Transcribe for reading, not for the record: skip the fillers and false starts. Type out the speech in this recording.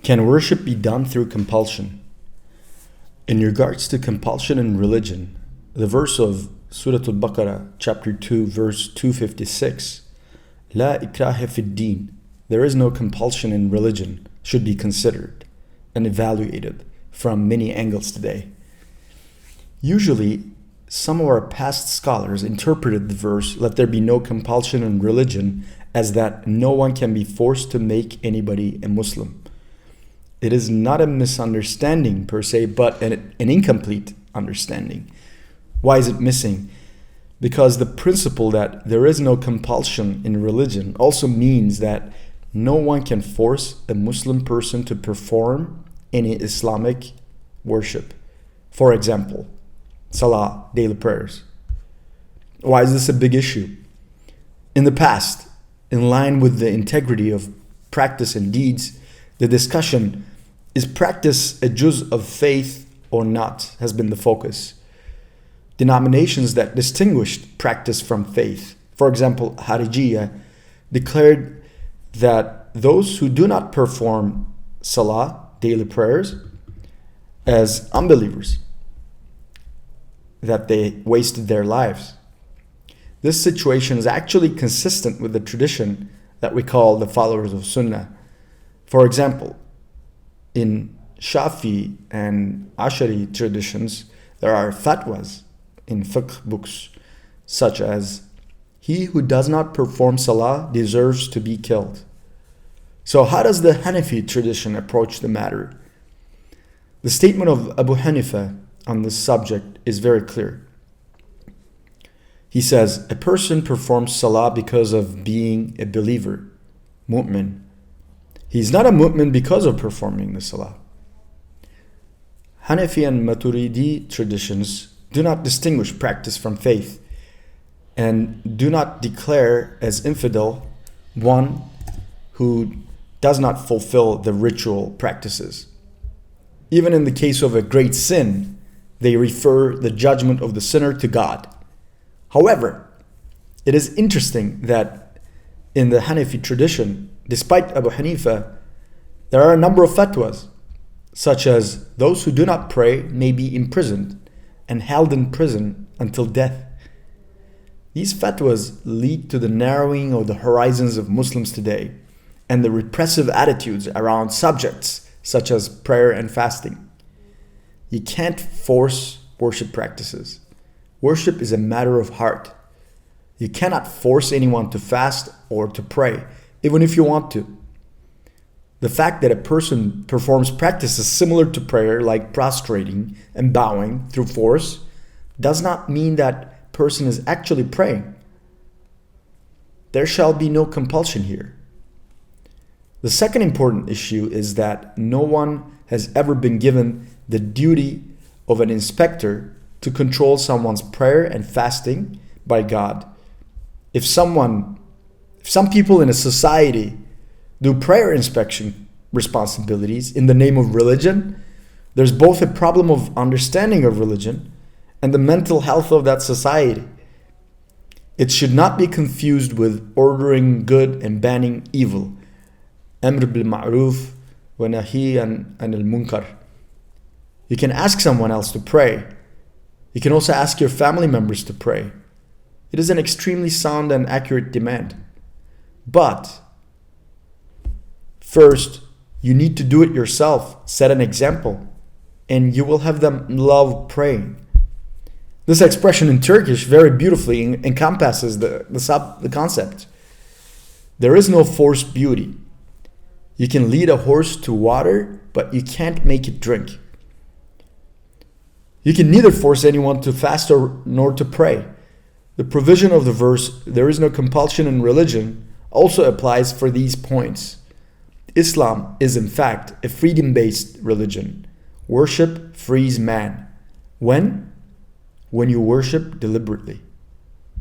Can worship be done through compulsion? In regards to compulsion in religion, the verse of Surah al-Baqarah, chapter 2, verse 256, La ikrahe din, there is no compulsion in religion, should be considered and evaluated from many angles today. Usually, some of our past scholars interpreted the verse, let there be no compulsion in religion, as that no one can be forced to make anybody a Muslim. It is not a misunderstanding per se, but an incomplete understanding. Why is it missing? Because the principle that there is no compulsion in religion also means that no one can force a Muslim person to perform any Islamic worship. For example, salah, daily prayers. Why is this a big issue? In the past, in line with the integrity of practice and deeds, the discussion, is practice a juz of faith or not, has been the focus. Denominations that distinguished practice from faith, for example, Harijiyyah, declared that those who do not perform salah, daily prayers, as unbelievers, that they wasted their lives. This situation is actually consistent with the tradition that we call the Followers of Sunnah. For example, in Shafi'I and Ashari traditions, there are fatwas in fiqh books, such as, he who does not perform salah deserves to be killed. So how does the Hanafi tradition approach the matter? The statement of Abu Hanifa on this subject is very clear. He says, a person performs salah because of being a believer, mu'min. He's not a mu'min because of performing the salah. Hanafi and Maturidi traditions do not distinguish practice from faith and do not declare as infidel one who does not fulfill the ritual practices. Even in the case of a great sin, they refer the judgment of the sinner to God. However, it is interesting that in the Hanafi tradition, despite Abu Hanifa, there are a number of fatwas, such as those who do not pray may be imprisoned and held in prison until death. These fatwas lead to the narrowing of the horizons of Muslims today and the repressive attitudes around subjects such as prayer and fasting. You can't force worship practices. Worship is a matter of heart. You cannot force anyone to fast or to pray, even if you want to. The fact that a person performs practices similar to prayer, like prostrating and bowing through force, does not mean that person is actually praying. There shall be no compulsion here. The second important issue is that no one has ever been given the duty of an inspector to control someone's prayer and fasting by God. If some people in a society do prayer inspection responsibilities in the name of religion, there's both a problem of understanding of religion and the mental health of that society. It should not be confused with ordering good and banning evil. Amr bil Maroof wa nahi anil Munkar. You can ask someone else to pray. You can also ask your family members to pray. It is an extremely sound and accurate demand. But first, you need to do it yourself, set an example, and you will have them love praying. This expression in Turkish very beautifully encompasses the concept. There is no forced beauty. You can lead a horse to water, but you can't make it drink. You can neither force anyone to fast nor to pray. The provision of the verse, there is no compulsion in religion, also applies for these points. Islam is in fact a freedom-based religion. Worship frees man. When? When you worship deliberately.